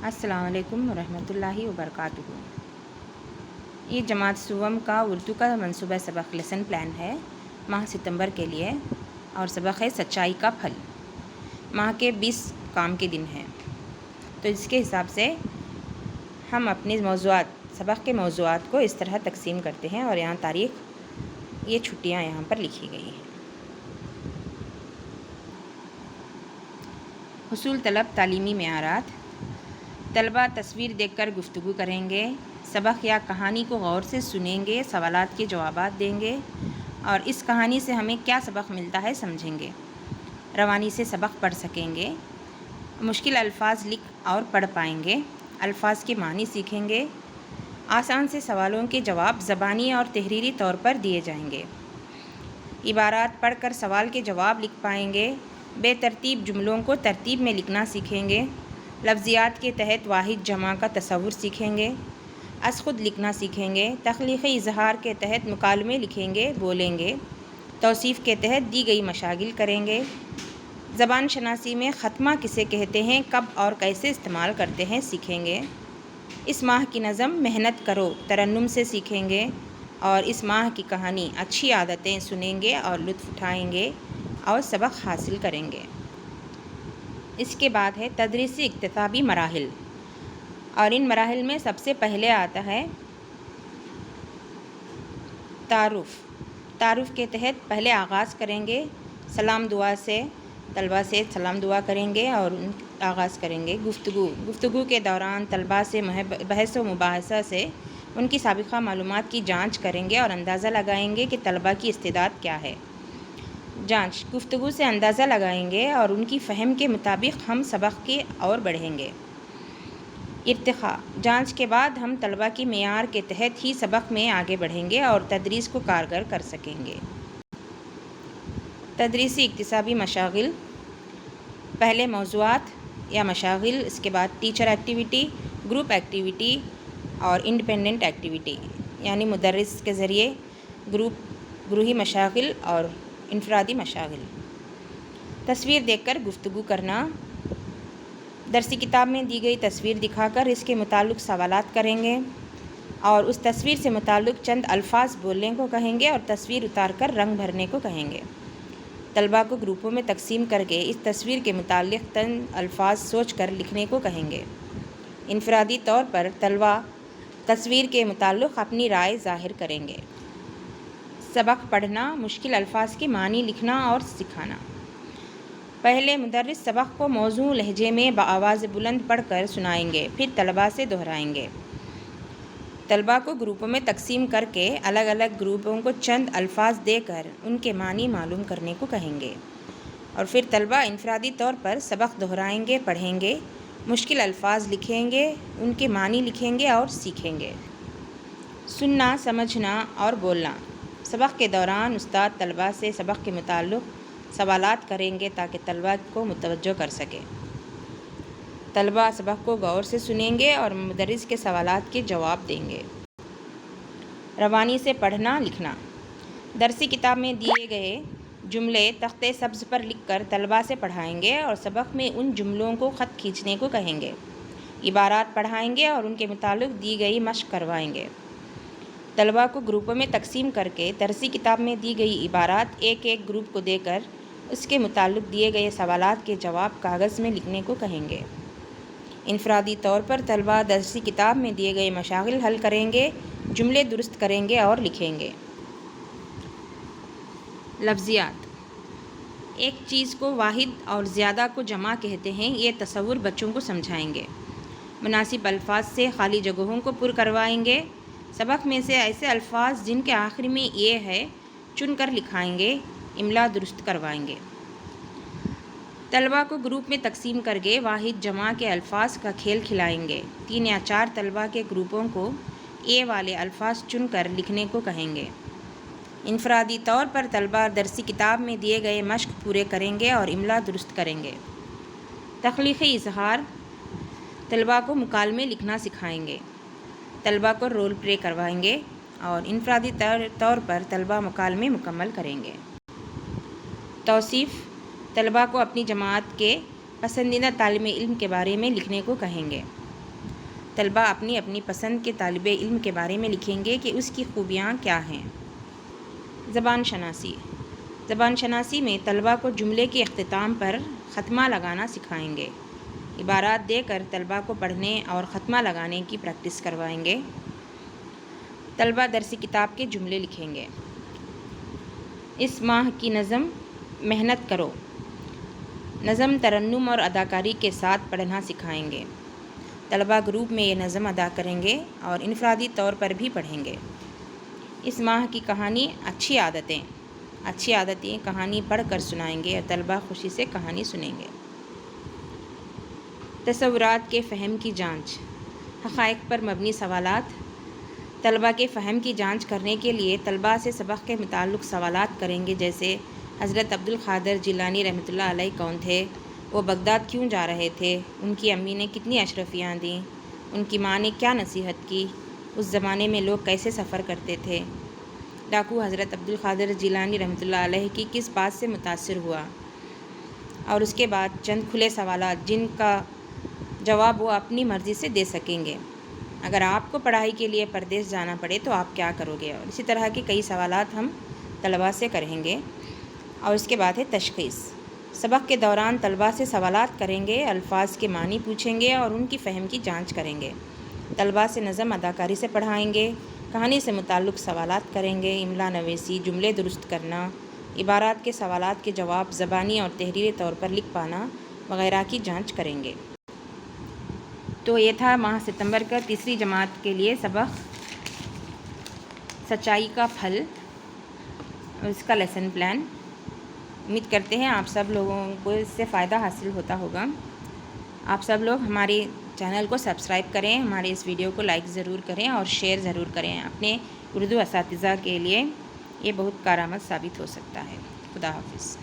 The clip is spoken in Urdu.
السلام علیکم ورحمۃ اللہ وبرکاتہ۔ یہ جماعت سوم کا اردو کا منصوبہ سبق لیسن پلان ہے ماہ ستمبر کے لیے، اور سبق ہے سچائی کا پھل۔ ماہ کے 20 کام کے دن ہیں، تو اس کے حساب سے ہم اپنے سبق کے موضوعات کو اس طرح تقسیم کرتے ہیں، اور یہاں تاریخ یہ چھٹیاں یہاں پر لکھی گئی ہیں۔ حصول طلب تعلیمی معیارات: طلبہ تصویر دیکھ کر گفتگو کریں گے، سبق یا کہانی کو غور سے سنیں گے، سوالات کے جوابات دیں گے، اور اس کہانی سے ہمیں کیا سبق ملتا ہے سمجھیں گے۔ روانی سے سبق پڑھ سکیں گے، مشکل الفاظ لکھ اور پڑھ پائیں گے، الفاظ کے معنی سیکھیں گے، آسان سے سوالوں کے جواب زبانی اور تحریری طور پر دیے جائیں گے، عبارات پڑھ کر سوال کے جواب لکھ پائیں گے، بے ترتیب جملوں کو ترتیب میں لکھنا سیکھیں گے، لفظیات کے تحت واحد جمع کا تصور سیکھیں گے، از خود لکھنا سیکھیں گے، تخلیقی اظہار کے تحت مکالمے لکھیں گے، بولیں گے، توصیف کے تحت دی گئی مشاغل کریں گے، زبان شناسی میں ختمہ کسے کہتے ہیں، کب اور کیسے استعمال کرتے ہیں سیکھیں گے، اس ماہ کی نظم محنت کرو ترنم سے سیکھیں گے، اور اس ماہ کی کہانی اچھی عادتیں سنیں گے اور لطف اٹھائیں گے اور سبق حاصل کریں گے۔ اس کے بعد ہے تدریسی اکتسابی مراحل، اور ان مراحل میں سب سے پہلے آتا ہے تعارف کے تحت پہلے آغاز کریں گے، سلام دعا سے طلبہ سے سلام دعا کریں گے اور آغاز کریں گے۔ گفتگو کے دوران طلبہ سے بحث و مباحثہ سے ان کی سابقہ معلومات کی جانچ کریں گے اور اندازہ لگائیں گے کہ طلبہ کی استعداد کیا ہے۔ گفتگو سے اندازہ لگائیں گے اور ان کی فہم کے مطابق ہم سبق کی اور بڑھیں گے۔ ارتقاء: جانچ کے بعد ہم طلبہ کی معیار کے تحت ہی سبق میں آگے بڑھیں گے اور تدریس کو کارگر کر سکیں گے۔ تدریسی اکتسابی مشاغل: پہلے موضوعات یا مشاغل، اس کے بعد ٹیچر ایکٹیویٹی، گروپ ایکٹیویٹی اور انڈیپینڈنٹ ایکٹیویٹی، یعنی مدرس کے ذریعے گروہی مشاغل اور انفرادی مشاغل۔ تصویر دیکھ کر گفتگو کرنا: درسی کتاب میں دی گئی تصویر دکھا کر اس کے متعلق سوالات کریں گے اور اس تصویر سے متعلق چند الفاظ بولنے کو کہیں گے اور تصویر اتار کر رنگ بھرنے کو کہیں گے۔ طلبہ کو گروپوں میں تقسیم کر کے اس تصویر کے متعلق چند الفاظ سوچ کر لکھنے کو کہیں گے۔ انفرادی طور پر طلبہ تصویر کے متعلق اپنی رائے ظاہر کریں گے۔ سبق پڑھنا: مشکل الفاظ کے معنی لکھنا اور سکھانا۔ پہلے مدرس سبق کو موزوں لہجے میں بآواز بلند پڑھ کر سنائیں گے، پھر طلبہ سے دہرائیں گے۔ طلبہ کو گروپوں میں تقسیم کر کے الگ الگ گروپوں کو چند الفاظ دے کر ان کے معنی معلوم کرنے کو کہیں گے، اور پھر طلبہ انفرادی طور پر سبق دہرائیں گے، پڑھیں گے، مشکل الفاظ لکھیں گے، ان کے معنی لکھیں گے اور سیکھیں گے۔ سننا، سمجھنا اور بولنا: سبق کے دوران استاد طلبہ سے سبق کے متعلق سوالات کریں گے تاکہ طلبہ کو متوجہ کر سکے۔ طلبہ سبق کو غور سے سنیں گے اور مدرس کے سوالات کے جواب دیں گے۔ روانی سے پڑھنا لکھنا: درسی کتاب میں دیے گئے جملے تختہ سبز پر لکھ کر طلبہ سے پڑھائیں گے اور سبق میں ان جملوں کو خط کھینچنے کو کہیں گے، عبارات پڑھائیں گے اور ان کے متعلق دی گئی مشق کروائیں گے۔ طلبہ کو گروپوں میں تقسیم کر کے درسی کتاب میں دی گئی عبارات ایک ایک گروپ کو دے کر اس کے متعلق دیے گئے سوالات کے جواب کاغذ میں لکھنے کو کہیں گے۔ انفرادی طور پر طلبہ درسی کتاب میں دیے گئے مشاغل حل کریں گے، جملے درست کریں گے اور لکھیں گے۔ لفظیات: ایک چیز کو واحد اور زیادہ کو جمع کہتے ہیں، یہ تصور بچوں کو سمجھائیں گے۔ مناسب الفاظ سے خالی جگہوں کو پر کروائیں گے۔ سبق میں سے ایسے الفاظ جن کے آخر میں یہ ہے چن کر لکھائیں گے، املا درست کروائیں گے۔ طلبہ کو گروپ میں تقسیم کر کے واحد جمع کے الفاظ کا کھیل کھلائیں گے۔ 3 یا 4 طلبہ کے گروپوں کو اے والے الفاظ چن کر لکھنے کو کہیں گے۔ انفرادی طور پر طلبہ درسی کتاب میں دیے گئے مشق پورے کریں گے اور املا درست کریں گے۔ تخلیقی اظہار: طلبہ کو مکالمے لکھنا سکھائیں گے، طلبہ کو رول پلے کروائیں گے اور انفرادی طور پر طلبہ مکالمے مکمل کریں گے۔ توصیف: طلبہ کو اپنی جماعت کے پسندیدہ طالب علم کے بارے میں لکھنے کو کہیں گے۔ طلبہ اپنی اپنی پسند کے طالب علم کے بارے میں لکھیں گے کہ اس کی خوبیاں کیا ہیں۔ زبان شناسی۔ زبان شناسی میں طلبہ کو جملے کے اختتام پر ختمہ لگانا سکھائیں گے۔ عبارات دے کر طلبہ کو پڑھنے اور ختمہ لگانے کی پریکٹس کروائیں گے۔ طلبہ درسی کتاب کے جملے لکھیں گے۔ اس ماہ کی نظم محنت کرو۔ نظم ترنم اور اداکاری کے ساتھ پڑھنا سکھائیں گے۔ طلبہ گروپ میں یہ نظم ادا کریں گے اور انفرادی طور پر بھی پڑھیں گے۔ اس ماہ کی کہانی اچھی عادتیں۔ اچھی عادتیں کہانی پڑھ کر سنائیں گے اور طلبہ خوشی سے کہانی سنیں گے۔ تصورات کے فہم کی جانچ۔ حقائق پر مبنی سوالات۔ طلبہ کے فہم کی جانچ کرنے کے لیے طلبہ سے سبق کے متعلق سوالات کریں گے، جیسے حضرت عبد القادر جیلانی رحمۃ اللہ علیہ کون تھے؟ وہ بغداد کیوں جا رہے تھے؟ ان کی امی نے کتنی اشرفیاں دیں؟ ان کی ماں نے کیا نصیحت کی؟ اس زمانے میں لوگ کیسے سفر کرتے تھے؟ ڈاکو حضرت عبد القادر جیلانی رحمۃ اللہ علیہ کی کس بات سے متاثر ہوا؟ اور اس کے بعد چند کھلے سوالات جن کا جواب وہ اپنی مرضی سے دے سکیں گے۔ اگر آپ کو پڑھائی کے لیے پردیس جانا پڑے تو آپ کیا کرو گے؟ اور اسی طرح کے کئی سوالات ہم طلباء سے کریں گے۔ اور اس کے بعد ہے تشخیص۔ سبق کے دوران طلباء سے سوالات کریں گے، الفاظ کے معنی پوچھیں گے اور ان کی فہم کی جانچ کریں گے۔ طلباء سے نظم اداکاری سے پڑھائیں گے، کہانی سے متعلق سوالات کریں گے، املا نویسی، جملے درست کرنا، عبارات کے سوالات کے جواب زبانی اور تحریری طور پر لکھ پانا وغیرہ کی جانچ کریں گے۔ تو یہ تھا ماہ ستمبر کا تیسری جماعت کے لیے سبق سچائی کا پھل، اس کا لیسن پلان۔ امید کرتے ہیں آپ سب لوگوں کو اس سے فائدہ حاصل ہوتا ہوگا۔ آپ سب لوگ ہماری چینل کو سبسکرائب کریں، ہمارے اس ویڈیو کو لائک ضرور کریں اور شیئر ضرور کریں۔ اپنے اردو اساتذہ کے لیے یہ بہت کارآمد ثابت ہو سکتا ہے۔ خدا حافظ۔